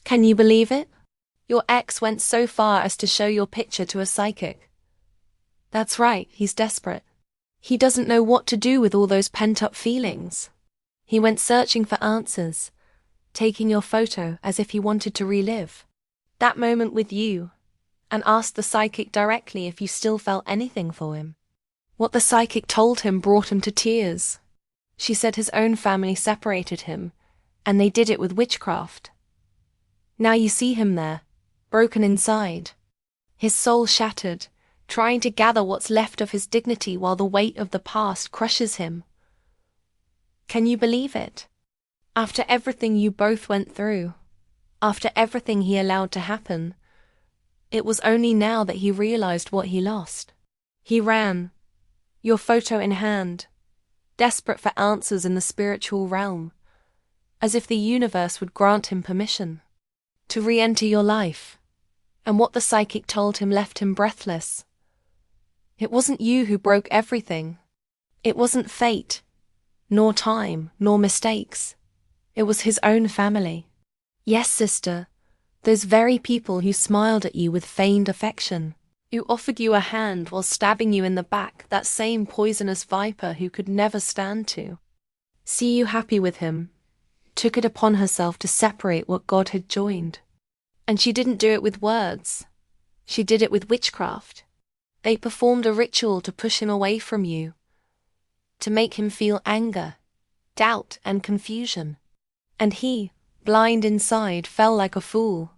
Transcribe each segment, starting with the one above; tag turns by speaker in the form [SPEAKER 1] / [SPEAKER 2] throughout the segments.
[SPEAKER 1] Can you believe it? Your ex went so far as to show your picture to a psychic. That's right, he's desperate. He doesn't know what to do with all those pent-up feelings. He went searching for answers, taking your photo as if he wanted to relive that moment with you, and asked the psychic directly if you still felt anything for him. What the psychic told him brought him to tears. She said his own family separated him, and they did it with witchcraft. Now you see him there, broken inside, his soul shattered, trying to gather what's left of his dignity while the weight of the past crushes him. Can you believe it? After everything you both went through, after everything he allowed to happen, it was only now that he realized what he lost. He ran, your photo in hand, desperate for answers in the spiritual realm, as if the universe would grant him permission to re-enter your life, and what the psychic told him left him breathless. It wasn't you who broke everything. It wasn't fate, nor time, nor mistakes. It was his own family. Yes, sister, those very people who smiled at you with feigned affection, who offered you a hand while stabbing you in the back, that same poisonous viper who could never stand to see you happy with him, took it upon herself to separate what God had joined. And she didn't do it with words. She did it with witchcraft. They performed a ritual to push him away from you, to make him feel anger, doubt, and confusion. And he, blind inside, fell like a fool.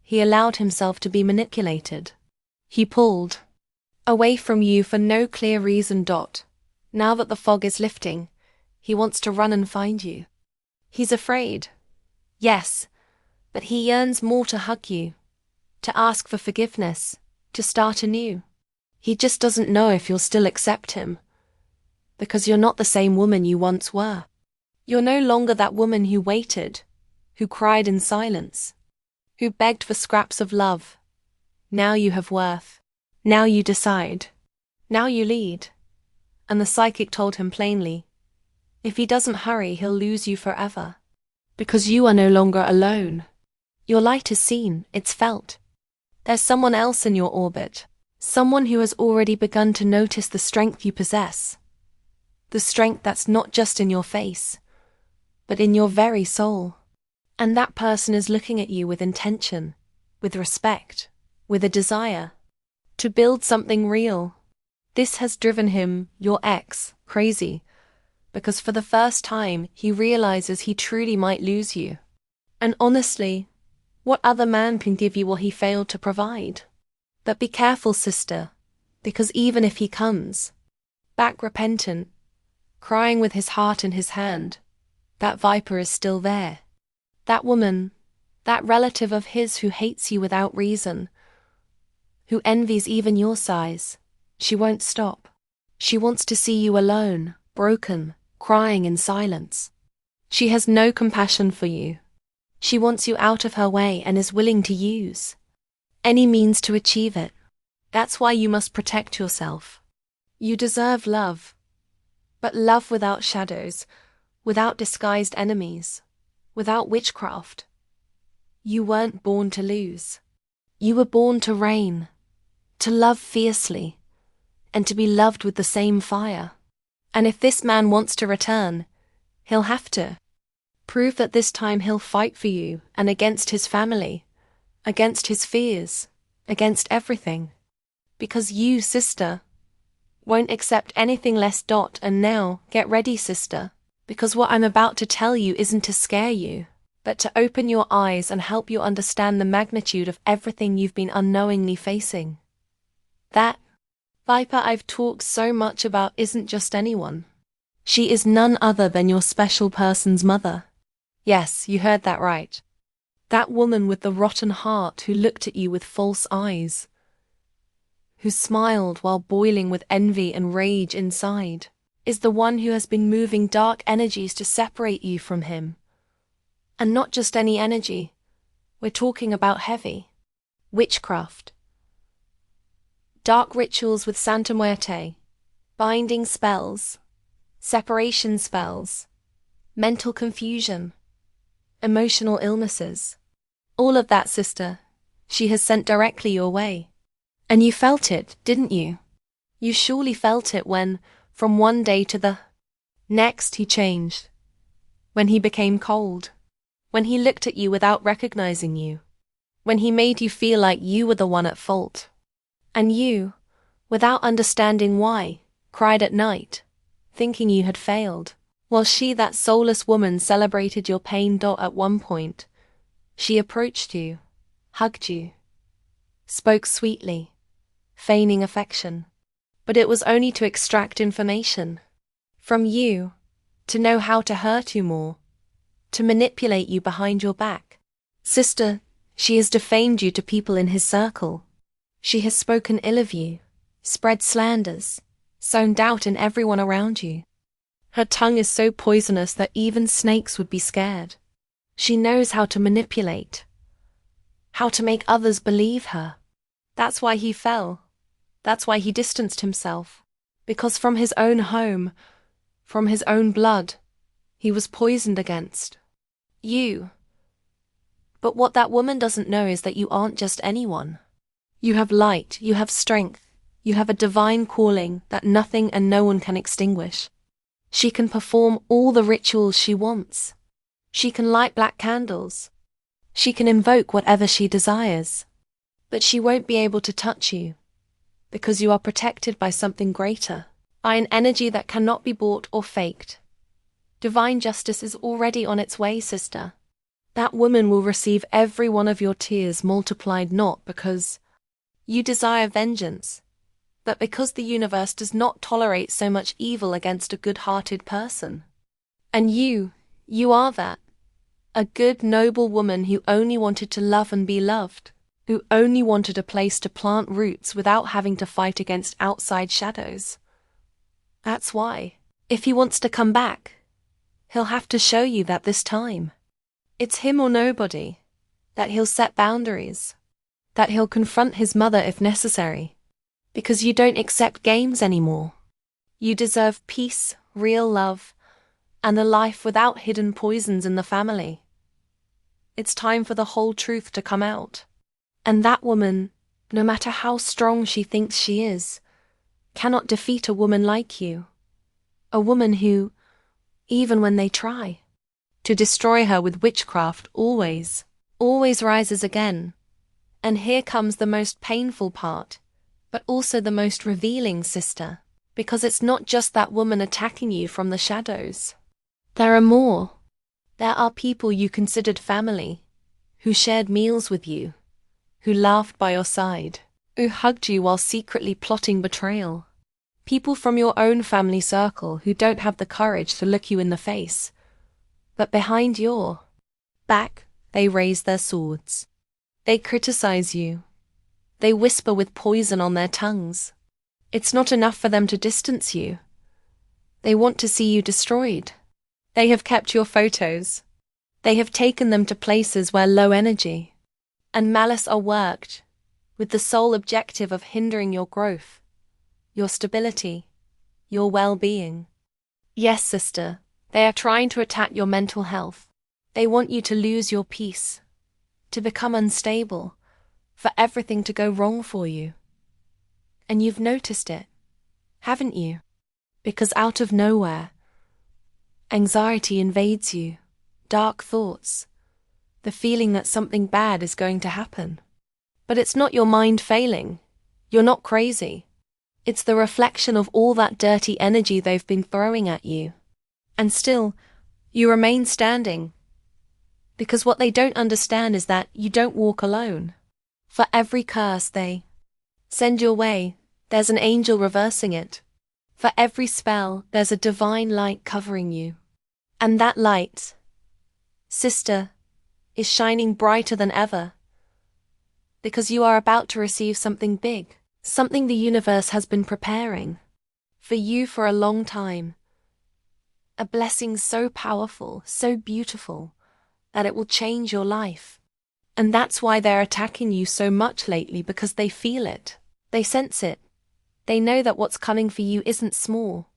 [SPEAKER 1] He allowed himself to be manipulated. He pulled away from you for no clear reason. Now that the fog is lifting, he wants to run and find you. He's afraid, yes, but he yearns more to hug you, to ask for forgiveness, to start anew. He just doesn't know if you'll still accept him, because you're not the same woman you once were. You're no longer that woman who waited, who cried in silence, who begged for scraps of love. Now you have worth. Now you decide. Now you lead. And the psychic told him plainly, if he doesn't hurry, he'll lose you forever. Because you are no longer alone. Your light is seen, it's felt. There's someone else in your orbit. Someone who has already begun to notice the strength you possess. The strength that's not just in your face, but in your very soul. And that person is looking at you with intention, with respect, with a desire to build something real. This has driven him, your ex, crazy, because for the first time he realizes he truly might lose you. And honestly, what other man can give you what he failed to provide? But be careful, sister, because even if he comes back repentant, crying with his heart in his hand, that viper is still there. That woman, that relative of his who hates you without reason, who envies even your size, she won't stop. She wants to see you alone, broken, crying in silence. She has no compassion for you. She wants you out of her way and is willing to use any means to achieve it. That's why you must protect yourself. You deserve love, but love without shadows, without disguised enemies, without witchcraft. You weren't born to lose. You were born to reign, to love fiercely, and to be loved with the same fire. And if this man wants to return, he'll have to prove that this time he'll fight for you and against his family, against his fears, against everything. Because you, sister, won't accept anything less. And now, get ready, sister, because what I'm about to tell you isn't to scare you, but to open your eyes and help you understand the magnitude of everything you've been unknowingly facing. That viper I've talked so much about isn't just anyone. She is none other than your special person's mother. Yes, you heard that right. That woman with the rotten heart who looked at you with false eyes, who smiled while boiling with envy and rage inside, is the one who has been moving dark energies to separate you from him. And not just any energy. We're talking about heavy witchcraft. Dark rituals with Santa Muerte, binding spells, separation spells, mental confusion, emotional illnesses. All of that, sister, she has sent directly your way. And you felt it, didn't you? You surely felt it when, from one day to the next, he changed. When he became cold. When he looked at you without recognizing you. When he made you feel like you were the one at fault. And you, without understanding why, cried at night, thinking you had failed. While she, that soulless woman, celebrated your pain. At one point, she approached you, hugged you, spoke sweetly, feigning affection. But it was only to extract information from you, to know how to hurt you more, to manipulate you behind your back. Sister, she has defamed you to people in his circle. She has spoken ill of you, spread slanders, sown doubt in everyone around you. Her tongue is so poisonous that even snakes would be scared. She knows how to manipulate, how to make others believe her. That's why he fell. That's why he distanced himself. Because from his own home, from his own blood, he was poisoned against you. But what that woman doesn't know is that you aren't just anyone. You have light, you have strength, you have a divine calling that nothing and no one can extinguish. She can perform all the rituals she wants. She can light black candles. She can invoke whatever she desires. But she won't be able to touch you, because you are protected by something greater, by an energy that cannot be bought or faked. Divine justice is already on its way, sister. That woman will receive every one of your tears multiplied, not because you desire vengeance, but because the universe does not tolerate so much evil against a good-hearted person. And you are that. A good, noble woman who only wanted to love and be loved, who only wanted a place to plant roots without having to fight against outside shadows. That's why, if he wants to come back, he'll have to show you that this time. It's him or nobody, that he'll set boundaries, that he'll confront his mother if necessary, because you don't accept games anymore. You deserve peace, real love, and a life without hidden poisons in the family. It's time for the whole truth to come out. And that woman, no matter how strong she thinks she is, cannot defeat a woman like you. A woman who, even when they try to destroy her with witchcraft, always rises again. And here comes the most painful part, but also the most revealing, sister, because it's not just that woman attacking you from the shadows. There are more. There are people you considered family, who shared meals with you, who laughed by your side, who hugged you while secretly plotting betrayal. People from your own family circle who don't have the courage to look you in the face, but behind your back, they raise their swords. They criticize you. They whisper with poison on their tongues. It's not enough for them to distance you. They want to see you destroyed. They have kept your photos. They have taken them to places where low energy and malice are worked, with the sole objective of hindering your growth, your stability, your well-being. Yes, sister, they are trying to attack your mental health. They want you to lose your peace, to become unstable, for everything to go wrong for you. And you've noticed it, haven't you? Because out of nowhere, anxiety invades you, dark thoughts, the feeling that something bad is going to happen. But it's not your mind failing. You're not crazy. It's the reflection of all that dirty energy they've been throwing at you. And still, you remain standing. Because what they don't understand is that you don't walk alone. For every curse they send your way, there's an angel reversing it. For every spell, there's a divine light covering you. And that light, sister, is shining brighter than ever. Because you are about to receive something big, something the universe has been preparing for you for a long time. A blessing so powerful, so beautiful, that it will change your life. And that's why they're attacking you so much lately, because they feel it. They sense it. They know that what's coming for you isn't small.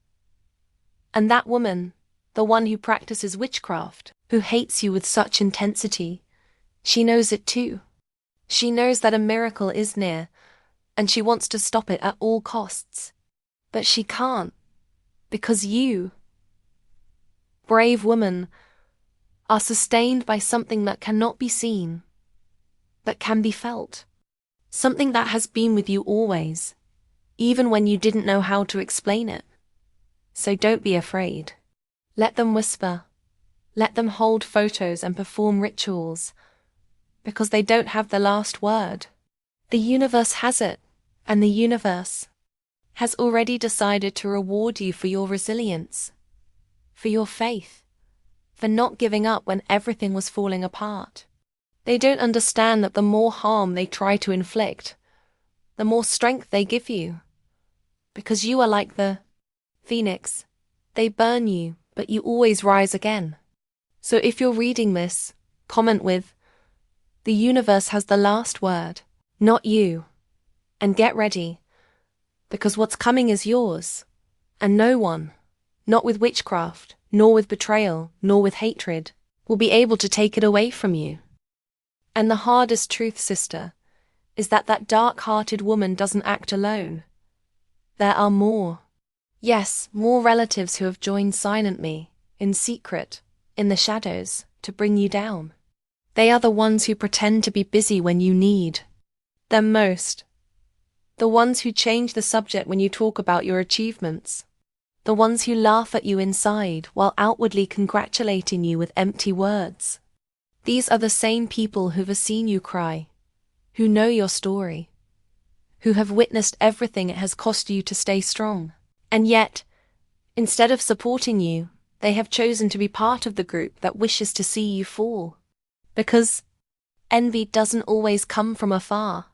[SPEAKER 1] And that woman, the one who practices witchcraft, who hates you with such intensity, She knows it too. She knows that a miracle is near, and she wants to stop it at all costs. But she can't, because you, brave woman, are sustained by something that cannot be seen, but can be felt. Something that has been with you always, even when you didn't know how to explain it. So don't be afraid. Let them whisper. Let them hold photos and perform rituals, because they don't have the last word. The universe has it, and the universe has already decided to reward you for your resilience, for your faith, for not giving up when everything was falling apart. They don't understand that the more harm they try to inflict, the more strength they give you. Because you are like the phoenix. They burn you, but you always rise again. So if you're reading this, comment with, "The universe has the last word, not you." And get ready, because what's coming is yours, and no one, not with witchcraft, nor with betrayal, nor with hatred, will be able to take it away from you. And the hardest truth, sister, is that that dark-hearted woman doesn't act alone. There are more. Yes, more relatives who have joined silently, in secret, in the shadows, to bring you down. They are the ones who pretend to be busy when you need them most. The ones who change the subject when you talk about your achievements. The ones who laugh at you inside while outwardly congratulating you with empty words. These are the same people who've seen you cry, who know your story, who have witnessed everything it has cost you to stay strong. And yet, instead of supporting you, they have chosen to be part of the group that wishes to see you fall. Because envy doesn't always come from afar.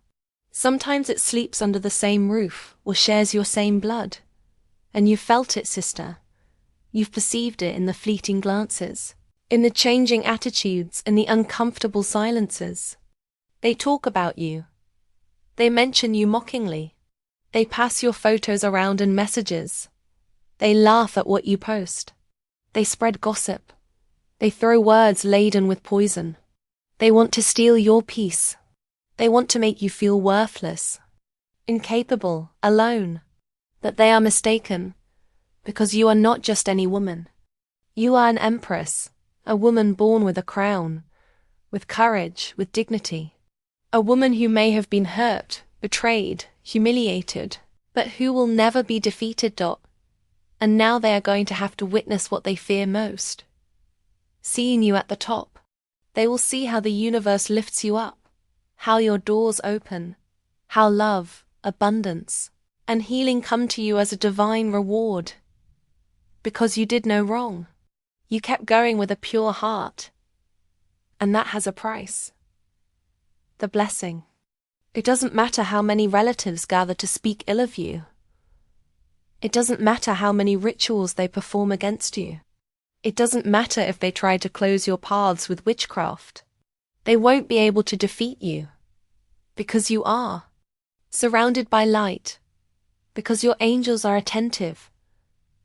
[SPEAKER 1] Sometimes it sleeps under the same roof or shares your same blood. And you've felt it, sister. You've perceived it in the fleeting glances, in the changing attitudes, in the uncomfortable silences. They talk about you. They mention you mockingly. They pass your photos around in messages. They laugh at what you post. They spread gossip. They throw words laden with poison. They want to steal your peace. They want to make you feel worthless, incapable, alone. That they are mistaken, because you are not just any woman. You are an empress, a woman born with a crown, with courage, with dignity. A woman who may have been hurt, betrayed, humiliated, but who will never be defeated. And now they are going to have to witness what they fear most. Seeing you at the top, they will see how the universe lifts you up, how your doors open, how love, abundance, and healing come to you as a divine reward. Because you did no wrong. You kept going with a pure heart. And that has a price. The blessing. It doesn't matter how many relatives gather to speak ill of you. It doesn't matter how many rituals they perform against you. It doesn't matter if they try to close your paths with witchcraft. They won't be able to defeat you. Because you are. Surrounded by light. Because your angels are attentive.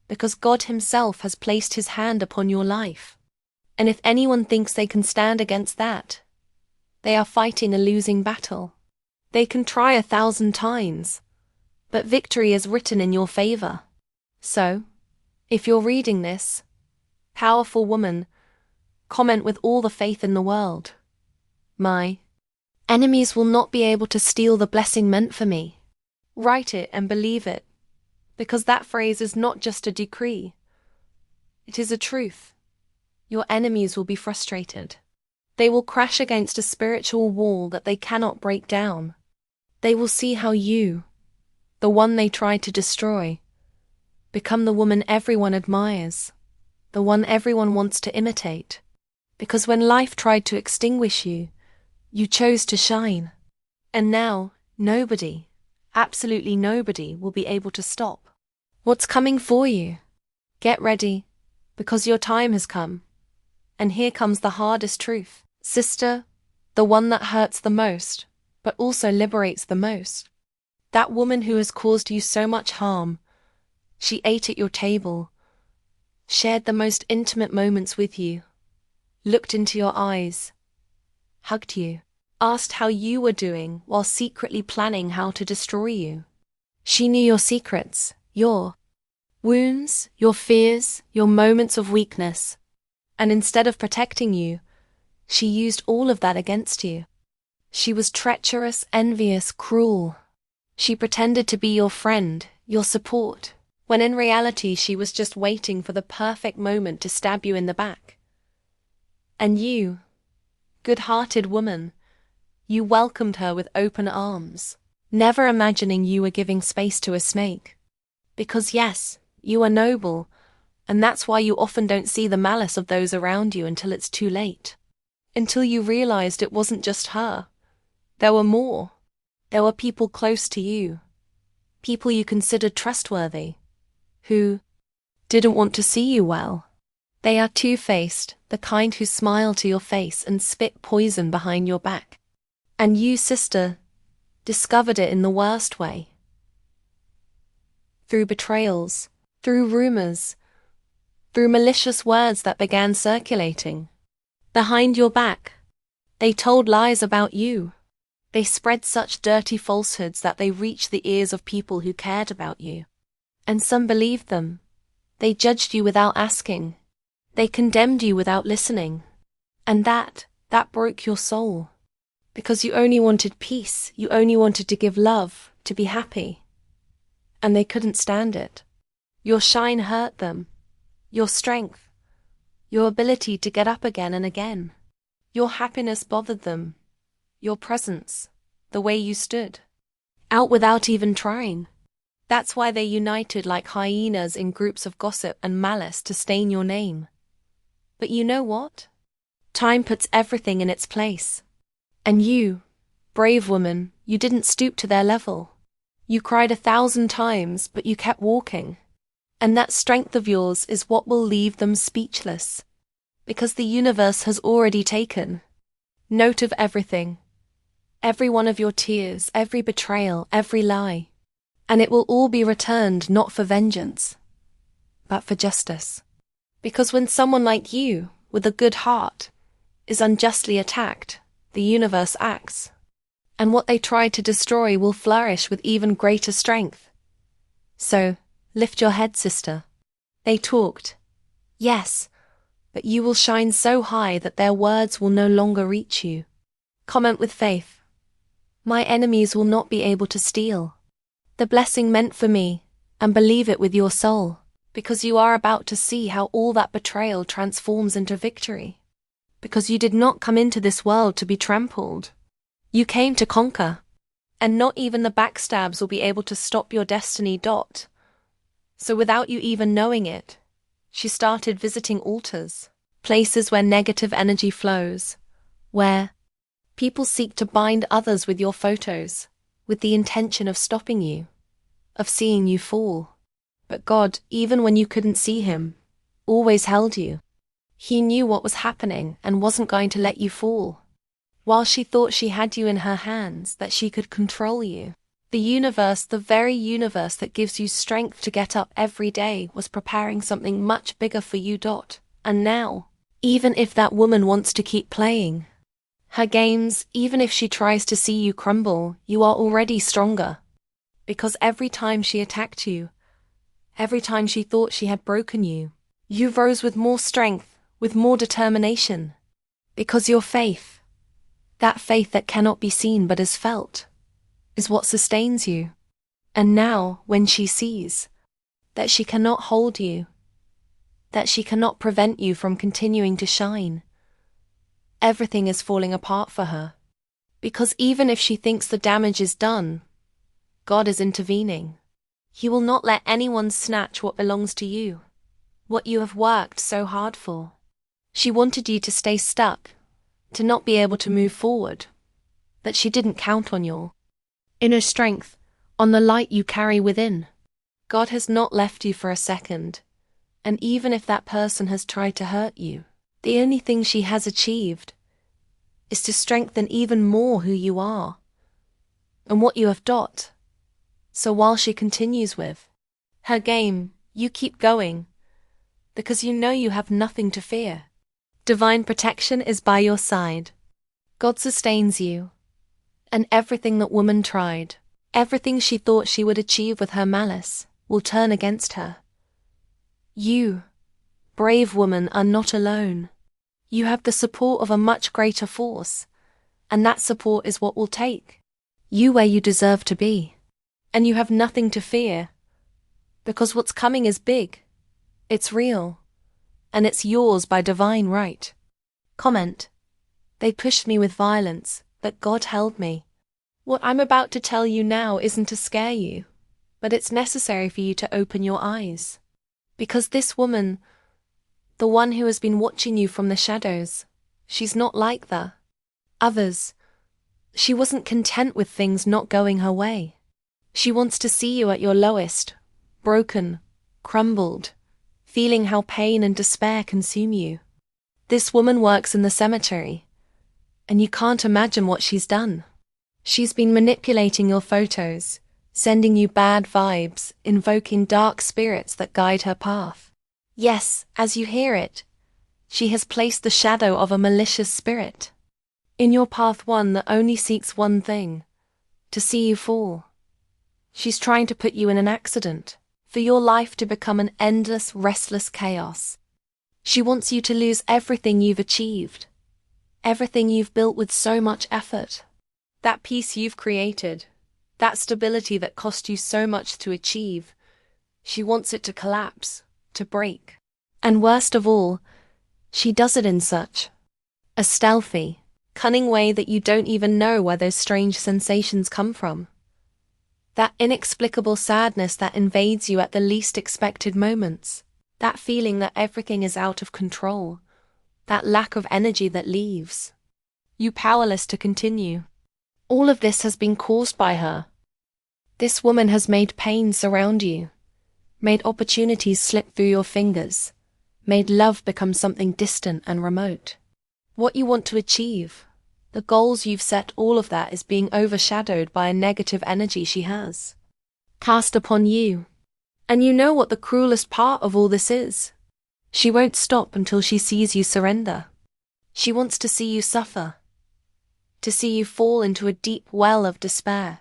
[SPEAKER 1] Because God Himself has placed His hand upon your life. And if anyone thinks they can stand against that, they are fighting a losing battle. They can try 1,000 times, but victory is written in your favor. So, if you're reading this, powerful woman, comment with all the faith in the world. My enemies will not be able to steal the blessing meant for me. Write it and believe it, because that phrase is not just a decree. It is a truth. Your enemies will be frustrated. They will crash against a spiritual wall that they cannot break down. They will see how you, the one they tried to destroy, become the woman everyone admires, the one everyone wants to imitate. Because when life tried to extinguish you, you chose to shine. And now, nobody, absolutely nobody, will be able to stop what's coming for you. Get ready, because your time has come. And here comes the hardest truth. Sister, the one that hurts the most, but also liberates the most. That woman who has caused you so much harm, she ate at your table, shared the most intimate moments with you, looked into your eyes, hugged you, asked how you were doing while secretly planning how to destroy you. She knew your secrets, your wounds, your fears, your moments of weakness. And instead of protecting you, she used all of that against you. She was treacherous, envious, cruel. She pretended to be your friend, your support, when in reality she was just waiting for the perfect moment to stab you in the back. And you, good-hearted woman, you welcomed her with open arms, never imagining you were giving space to a snake. Because yes, you are noble, and that's why you often don't see the malice of those around you until it's too late. Until you realized it wasn't just her. There were more. There were people close to you. People you considered trustworthy, who didn't want to see you well. They are two-faced, the kind who smile to your face and spit poison behind your back. And you, sister, discovered it in the worst way. Through betrayals, through rumors, through malicious words that began circulating. Behind your back, they told lies about you. They spread such dirty falsehoods that they reached the ears of people who cared about you. And some believed them. They judged you without asking. They condemned you without listening. And that broke your soul. Because you only wanted peace, you only wanted to give love, to be happy. And they couldn't stand it. Your shine hurt them. Your strength. Your ability to get up again and again. Your happiness bothered them. Your presence. The way you stood. Out without even trying. That's why they united like hyenas in groups of gossip and malice to stain your name. But you know what? Time puts everything in its place. And you, brave woman, you didn't stoop to their level. You cried 1,000 times, but you kept walking. And that strength of yours is what will leave them speechless. Because the universe has already taken note of everything. Every one of your tears, every betrayal, every lie. And it will all be returned not for vengeance, but for justice. Because when someone like you, with a good heart, is unjustly attacked, the universe acts. And what they tried to destroy will flourish with even greater strength. So, lift your head, sister. They talked. Yes, but you will shine so high that their words will no longer reach you. Comment with faith. My enemies will not be able to steal the blessing meant for me, and believe it with your soul, because you are about to see how all that betrayal transforms into victory. Because you did not come into this world to be trampled. You came to conquer. And not even the backstabs will be able to stop your destiny. So without you even knowing it, she started visiting altars, places where negative energy flows, where people seek to bind others with your photos, with the intention of stopping you, of seeing you fall. But God, even when you couldn't see him, always held you. He knew what was happening and wasn't going to let you fall. While she thought she had you in her hands, that she could control you, the universe, the very universe that gives you strength to get up every day, was preparing something much bigger for you. And now, even if that woman wants to keep playing her games, even if she tries to see you crumble, you are already stronger. Because every time she attacked you, every time she thought she had broken you, you rose with more strength, with more determination. Because your faith, that faith that cannot be seen but is felt, is what sustains you. And now, when she sees that she cannot hold you, that she cannot prevent you from continuing to shine, everything is falling apart for her. Because even if she thinks the damage is done, God is intervening. He will not let anyone snatch what belongs to you, what you have worked so hard for. She wanted you to stay stuck, to not be able to move forward. But she didn't count on your inner strength, on the light you carry within. God has not left you for a second. And even if that person has tried to hurt you, the only thing she has achieved is to strengthen even more who you are and what you have got. So while she continues with her game, you keep going, because you know you have nothing to fear. Divine protection is by your side. God sustains you. And everything that woman tried, everything she thought she would achieve with her malice, will turn against her. You, brave woman, are not alone. You have the support of a much greater force, and that support is what will take you where you deserve to be. And you have nothing to fear, because what's coming is big, it's real, and it's yours by divine right. Comment. They pushed me with violence, but God held me. What I'm about to tell you now isn't to scare you, but it's necessary for you to open your eyes. Because this woman, the one who has been watching you from the shadows, she's not like the others. She wasn't content with things not going her way. She wants to see you at your lowest, broken, crumbled, feeling how pain and despair consume you. This woman works in the cemetery, and you can't imagine what she's done. She's been manipulating your photos, sending you bad vibes, invoking dark spirits that guide her path. Yes, as you hear it, she has placed the shadow of a malicious spirit in your path, one that only seeks one thing, to see you fall. She's trying to put you in an accident, for your life to become an endless, restless chaos. She wants you to lose everything you've achieved, everything you've built with so much effort. That peace you've created, that stability that cost you so much to achieve, she wants it to collapse, to break. And worst of all, she does it in such a stealthy, cunning way that you don't even know where those strange sensations come from. That inexplicable sadness that invades you at the least expected moments. That feeling that everything is out of control. That lack of energy that leaves you powerless to continue. All of this has been caused by her. This woman has made pain surround you, made opportunities slip through your fingers, made love become something distant and remote. What you want to achieve, the goals you've set, all of that is being overshadowed by a negative energy she has cast upon you. And you know what the cruelest part of all this is? She won't stop until she sees you surrender. She wants to see you suffer, to see you fall into a deep well of despair.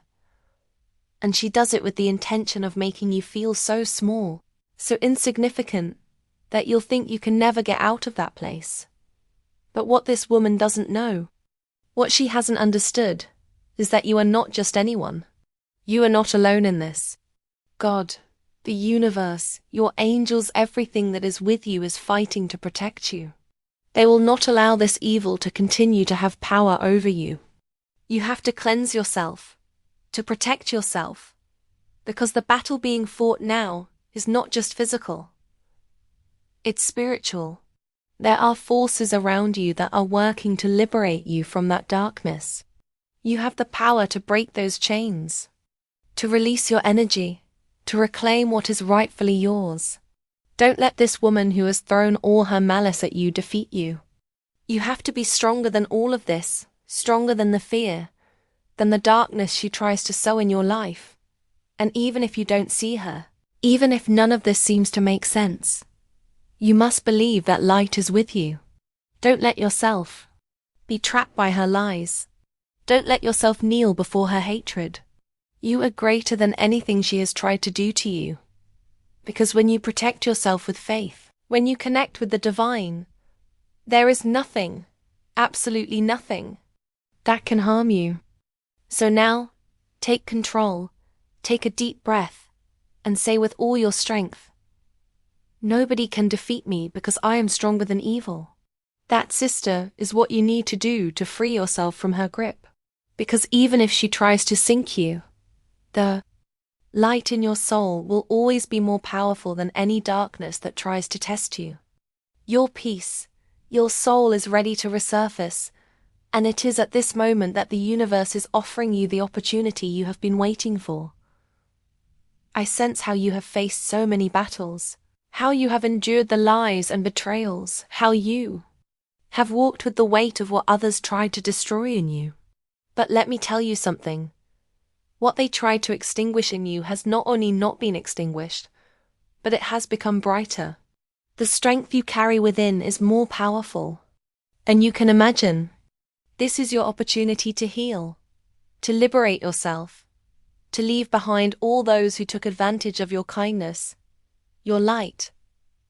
[SPEAKER 1] And she does it with the intention of making you feel so small, so insignificant, that you'll think you can never get out of that place. But what this woman doesn't know, what she hasn't understood, is that you are not just anyone. You are not alone in this. God, the universe, your angels, everything that is with you is fighting to protect you. They will not allow this evil to continue to have power over you. You have to cleanse yourself, to protect yourself, because the battle being fought now is not just physical. It's spiritual. There are forces around you that are working to liberate you from that darkness. You have the power to break those chains, to release your energy, to reclaim what is rightfully yours. Don't let this woman who has thrown all her malice at you defeat you. You have to be stronger than all of this, stronger than the fear, than the darkness she tries to sow in your life. And even if you don't see her, even if none of this seems to make sense, you must believe that light is with you. Don't let yourself be trapped by her lies. Don't let yourself kneel before her hatred. You are greater than anything she has tried to do to you. Because when you protect yourself with faith, when you connect with the divine, there is nothing, absolutely nothing, that can harm you. So now, take control, take a deep breath, and say with all your strength, "Nobody can defeat me because I am stronger than evil." That, sister, is what you need to do to free yourself from her grip. Because even if she tries to sink you, the light in your soul will always be more powerful than any darkness that tries to test you. Your peace, your soul is ready to resurface, and it is at this moment that the universe is offering you the opportunity you have been waiting for. I sense how you have faced so many battles, how you have endured the lies and betrayals, how you have walked with the weight of what others tried to destroy in you. But let me tell you something. What they tried to extinguish in you has not only not been extinguished, but it has become brighter. The strength you carry within is more powerful. And you can imagine, This is your opportunity to heal, to liberate yourself, to leave behind all those who took advantage of your kindness, your light,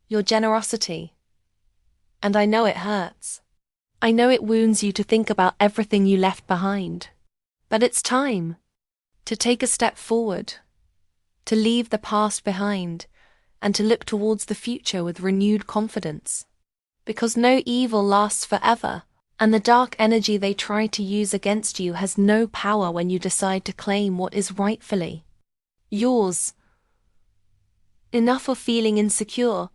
[SPEAKER 1] your generosity. And I know it hurts. I know it wounds you to think about everything you left behind. But it's time to take a step forward, to leave the past behind, and to look towards the future with renewed confidence. Because no evil lasts forever, and the dark energy they try to use against you has no power when you decide to claim what is rightfully yours. Enough of feeling insecure,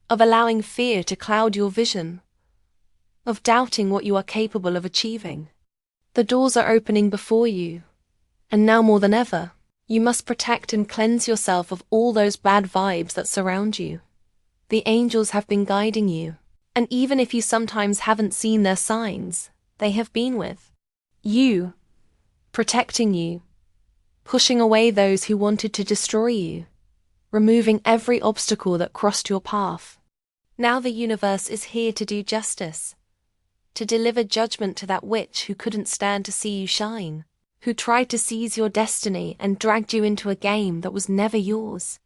[SPEAKER 1] of allowing fear to cloud your vision, of doubting what you are capable of achieving. The doors are opening before you, and now more than ever, you must protect and cleanse yourself of all those bad vibes that surround you. The angels have been guiding you, and even if you sometimes haven't seen their signs, they have been with you, protecting you, pushing away those who wanted to destroy you, removing every obstacle that crossed your path. Now the universe is here to do justice, to deliver judgment to that witch who couldn't stand to see you shine, who tried to seize your destiny and dragged you into a game that was never yours.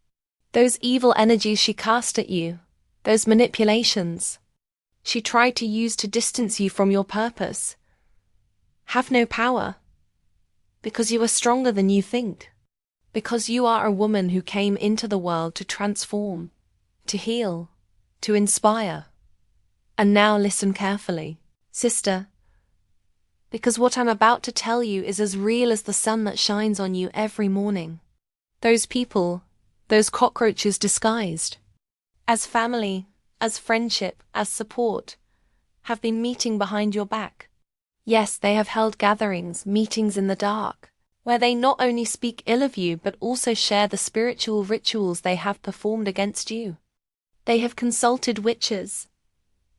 [SPEAKER 1] Those evil energies she cast at you, those manipulations she tried to use to distance you from your purpose, have no power, because you are stronger than you think, because you are a woman who came into the world to transform, to heal, to inspire. And now listen carefully, sister, because what I'm about to tell you is as real as the sun that shines on you every morning. Those people, those cockroaches disguised as family, as friendship, as support, have been meeting behind your back. Yes, they have held gatherings, meetings in the dark, where they not only speak ill of you but also share the spiritual rituals they have performed against you. They have consulted witches,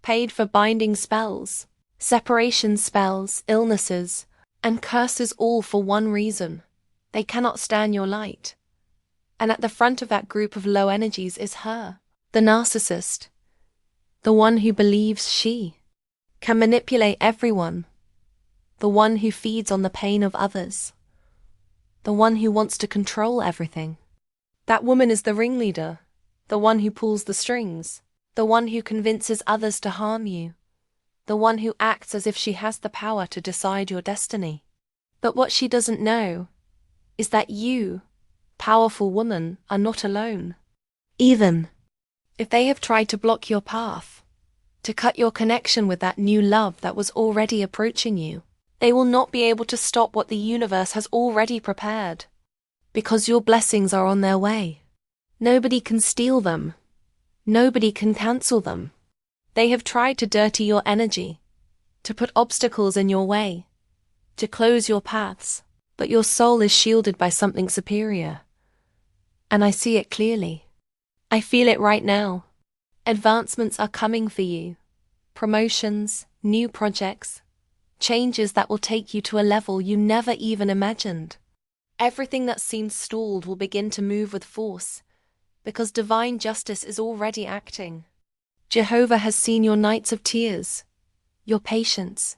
[SPEAKER 1] paid for binding spells, separation spells, illnesses, and curses, all for one reason: they cannot stand your light. And at the front of that group of low energies is her, the narcissist, the one who believes she can manipulate everyone, the one who feeds on the pain of others, the one who wants to control everything. That woman is the ringleader, the one who pulls the strings, the one who convinces others to harm you, the one who acts as if she has the power to decide your destiny. But what she doesn't know is that you, powerful woman, are not alone. Even if they have tried to block your path, to cut your connection with that new love that was already approaching you, they will not be able to stop what the universe has already prepared, because your blessings are on their way. Nobody can steal them. Nobody can cancel them. They have tried to dirty your energy, to put obstacles in your way, to close your paths, but your soul is shielded by something superior. And I see it clearly. I feel it right now. Advancements are coming for you. Promotions, new projects, changes that will take you to a level you never even imagined. Everything that seemed stalled will begin to move with force, because divine justice is already acting. Jehovah has seen your nights of tears, your patience,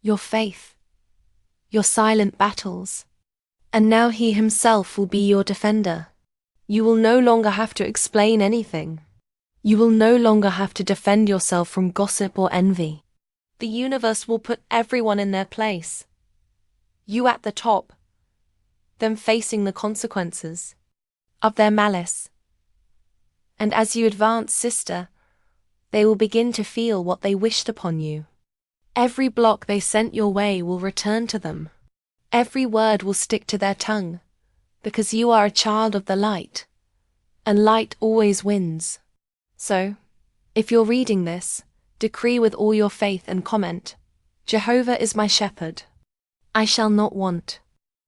[SPEAKER 1] your faith, your silent battles, and now he himself will be your defender. You will no longer have to explain anything. You will no longer have to defend yourself from gossip or envy. The universe will put everyone in their place. You at the top, them facing the consequences of their malice. And as you advance, sister, they will begin to feel what they wished upon you. Every block they sent your way will return to them. Every word will stick to their tongue, because you are a child of the light, and light always wins. So, if you're reading this, decree with all your faith and comment, Jehovah is my shepherd. I shall not want,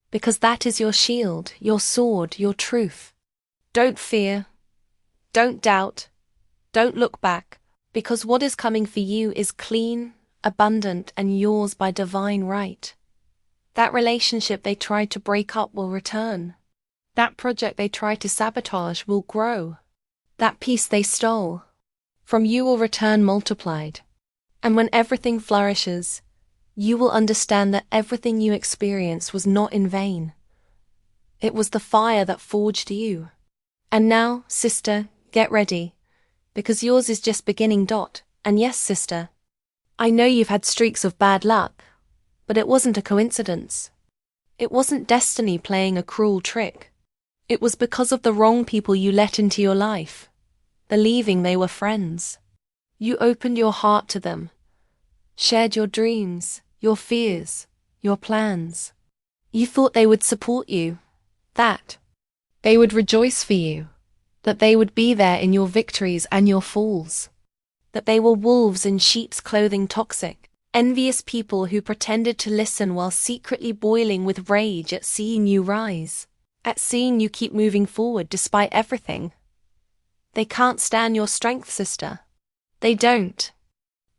[SPEAKER 1] because that is your shield, your sword, your truth. Don't fear, don't doubt, don't look back, because what is coming for you is clean, abundant, and yours by divine right. That relationship they tried to break up will return. That project they tried to sabotage will grow. That peace they stole from you will return multiplied. And when everything flourishes, you will understand that everything you experienced was not in vain. It was the fire that forged you. And now, sister, get ready, because yours is just beginning. And yes, sister, I know you've had streaks of bad luck, but it wasn't a coincidence. It wasn't destiny playing a cruel trick. It was because of the wrong people you let into your life, believing they were friends. You opened your heart to them, shared your dreams, your fears, your plans. You thought they would support you, that they would rejoice for you, that they would be there in your victories and your falls, that they were wolves in sheep's clothing, toxic, envious people who pretended to listen while secretly boiling with rage at seeing you rise, at seeing you keep moving forward despite everything. They can't stand your strength, sister. They don't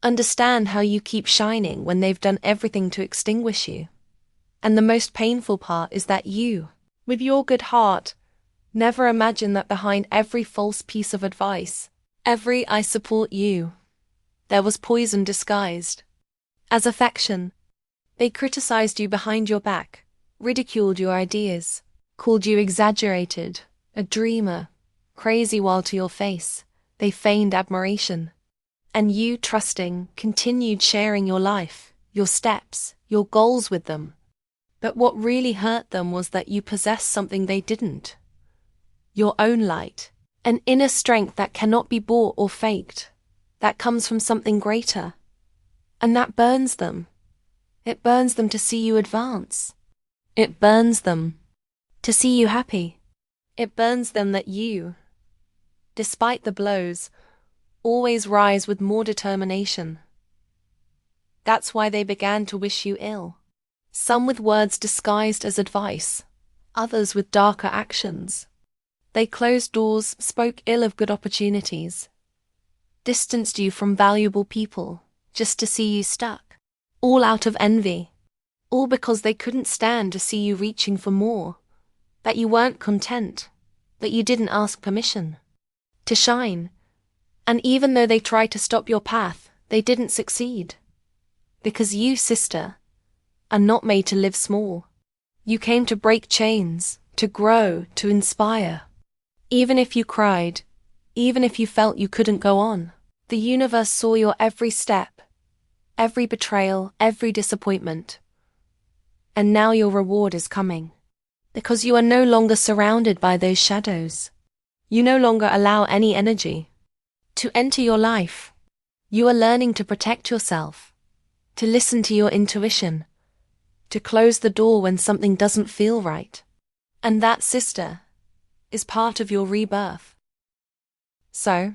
[SPEAKER 1] understand how you keep shining when they've done everything to extinguish you. And the most painful part is that you, with your good heart, never imagine that behind every false piece of advice, every "I support you," there was poison disguised as affection. They criticized you behind your back, ridiculed your ideas, called you exaggerated, a dreamer, crazy, while to your face, they feigned admiration. And you, trusting, continued sharing your life, your steps, your goals with them. But what really hurt them was that you possessed something they didn't. Your own light, an inner strength that cannot be bought or faked, that comes from something greater. And that burns them. It burns them to see you advance. It burns them to see you happy. It burns them that you, despite the blows, always rise with more determination. That's why they began to wish you ill. Some with words disguised as advice, others with darker actions. They closed doors, spoke ill of good opportunities, distanced you from valuable people just to see you stuck, all out of envy, all because they couldn't stand to see you reaching for more, that you weren't content, that you didn't ask permission to shine. And even though they tried to stop your path, they didn't succeed. Because you, sister, are not made to live small. You came to break chains, to grow, to inspire. Even if you cried, even if you felt you couldn't go on, the universe saw your every step, every betrayal, every disappointment. And now your reward is coming. Because you are no longer surrounded by those shadows. You no longer allow any energy to enter your life. You are learning to protect yourself, to listen to your intuition, to close the door when something doesn't feel right. And that, sister, is part of your rebirth. So,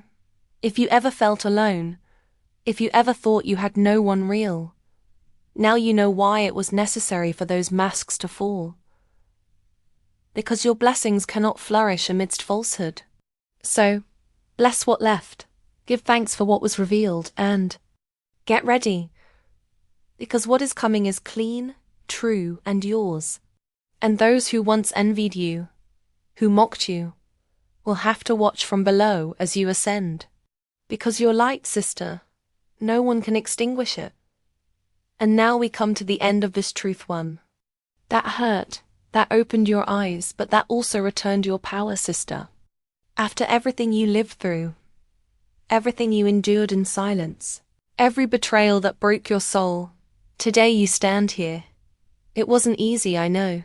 [SPEAKER 1] if you ever felt alone, if you ever thought you had no one real, now you know why it was necessary for those masks to fall. Because your blessings cannot flourish amidst falsehood. So, bless what left, give thanks for what was revealed, and get ready, because what is coming is clean, true, and yours. And those who once envied you, who mocked you, will have to watch from below as you ascend. Because your light, sister, no one can extinguish it. And now we come to the end of this truth one. That hurt, that opened your eyes, but that also returned your power, sister. After everything you lived through, everything you endured in silence, every betrayal that broke your soul, today you stand here. It wasn't easy, I know.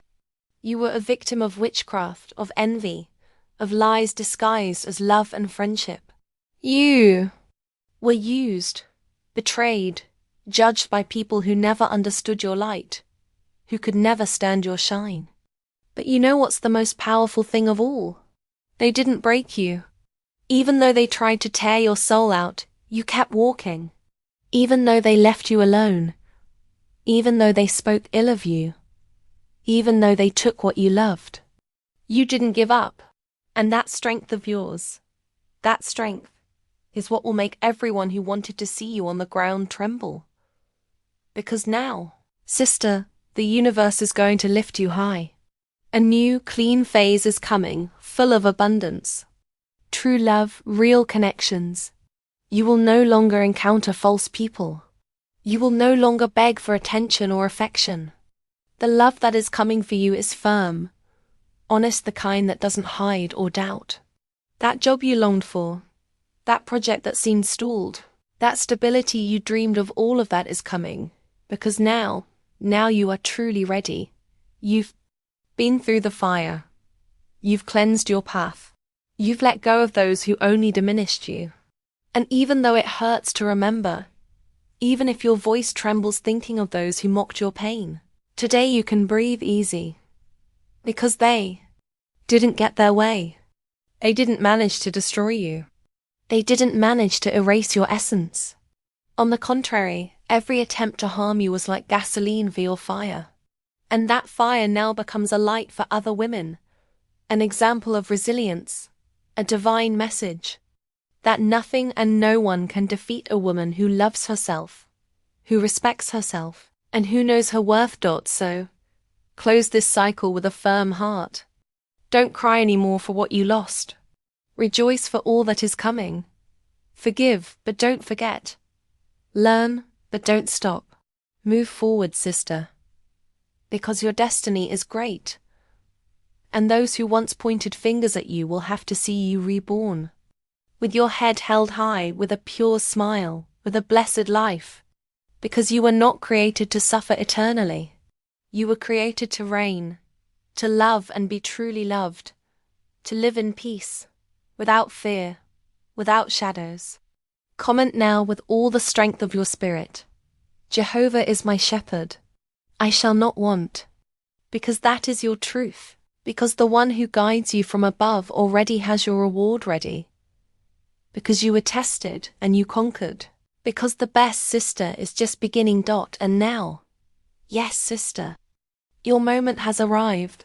[SPEAKER 1] You were a victim of witchcraft, of envy, of lies disguised as love and friendship. You were used, betrayed, judged by people who never understood your light, who could never stand your shine. But you know what's the most powerful thing of all? They didn't break you. Even though they tried to tear your soul out, you kept walking. Even though they left you alone, even though they spoke ill of you, even though they took what you loved, you didn't give up. And that strength of yours, that strength, is what will make everyone who wanted to see you on the ground tremble. Because now, sister, the universe is going to lift you high. A new, clean phase is coming, full of abundance. True love, real connections. You will no longer encounter false people. You will no longer beg for attention or affection. The love that is coming for you is firm, honest, the kind that doesn't hide or doubt. That job you longed for, that project that seemed stalled, that stability you dreamed of, all of that is coming, because now you are truly ready. You've been through the fire. You've cleansed your path. You've let go of those who only diminished you. And even though it hurts to remember, even if your voice trembles thinking of those who mocked your pain, today you can breathe easy. Because they didn't get their way. They didn't manage to destroy you. They didn't manage to erase your essence. On the contrary, every attempt to harm you was like gasoline for your fire. And that fire now becomes a light for other women, an example of resilience, a divine message, that nothing and no one can defeat a woman who loves herself, who respects herself, and who knows her worth. So, close this cycle with a firm heart. Don't cry anymore for what you lost. Rejoice for all that is coming. Forgive, but don't forget. Learn, but don't stop. Move forward, sister. Because your destiny is great. And those who once pointed fingers at you will have to see you reborn. With your head held high, with a pure smile, with a blessed life. Because you were not created to suffer eternally. You were created to reign, to love and be truly loved, to live in peace, without fear, without shadows. Comment now with all the strength of your spirit. Jehovah is my shepherd. I shall not want. Because that is your truth. Because the one who guides you from above already has your reward ready. Because you were tested and you conquered. Because the best, sister, is just beginning. And now, yes, sister, your moment has arrived.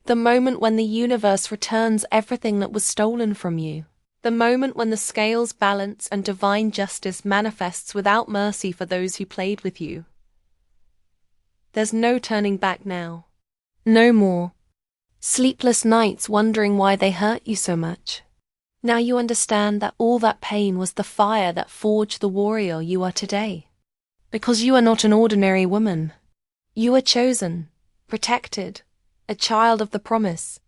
[SPEAKER 1] The moment when the universe returns everything that was stolen from you. The moment when the scales balance and divine justice manifests without mercy for those who played with you. There's no turning back now. No more sleepless nights wondering why they hurt you so much. Now you understand that all that pain was the fire that forged the warrior you are today. Because you are not an ordinary woman. You are chosen, protected, a child of the promise.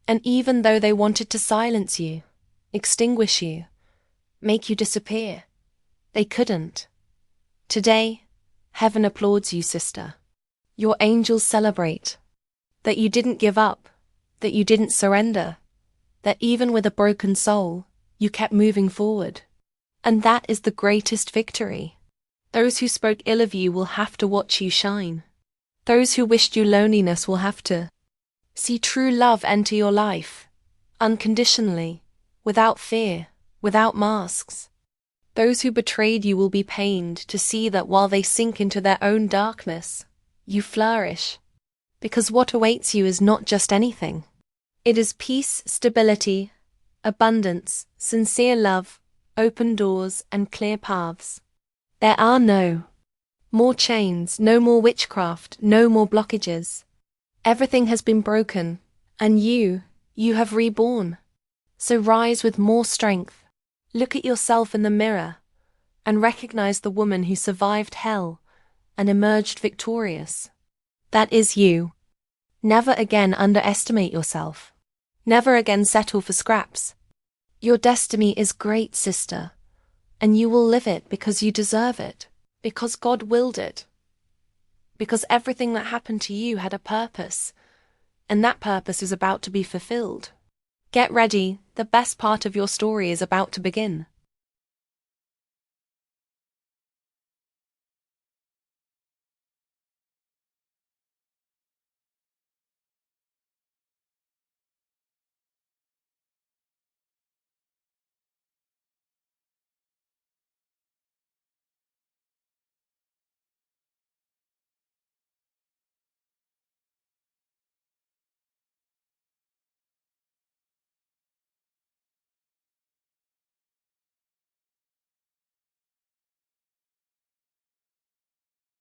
[SPEAKER 1] And even though they wanted to silence you, extinguish you, make you disappear, they couldn't. Today, heaven applauds you, sister. Your angels celebrate that you didn't give up, that you didn't surrender, that even with a broken soul, you kept moving forward. And that is the greatest victory. Those who spoke ill of you will have to watch you shine. Those who wished you loneliness will have to see true love enter your life, unconditionally, without fear, without masks. Those who betrayed you will be pained to see that while they sink into their own darkness, you flourish. Because what awaits you is not just anything. It is peace, stability, abundance, sincere love, open doors, and clear paths. There are no more chains, no more witchcraft, no more blockages. Everything has been broken, and you have reborn. So rise with more strength. Look at yourself in the mirror and recognize the woman who survived hell and emerged victorious. That is you. Never again underestimate yourself. Never again settle for scraps. Your destiny is great, sister, and you will live it because you deserve it, because God willed it, because everything that happened to you had a purpose, and that purpose is about to be fulfilled. Get ready, the best part of your story is about to begin.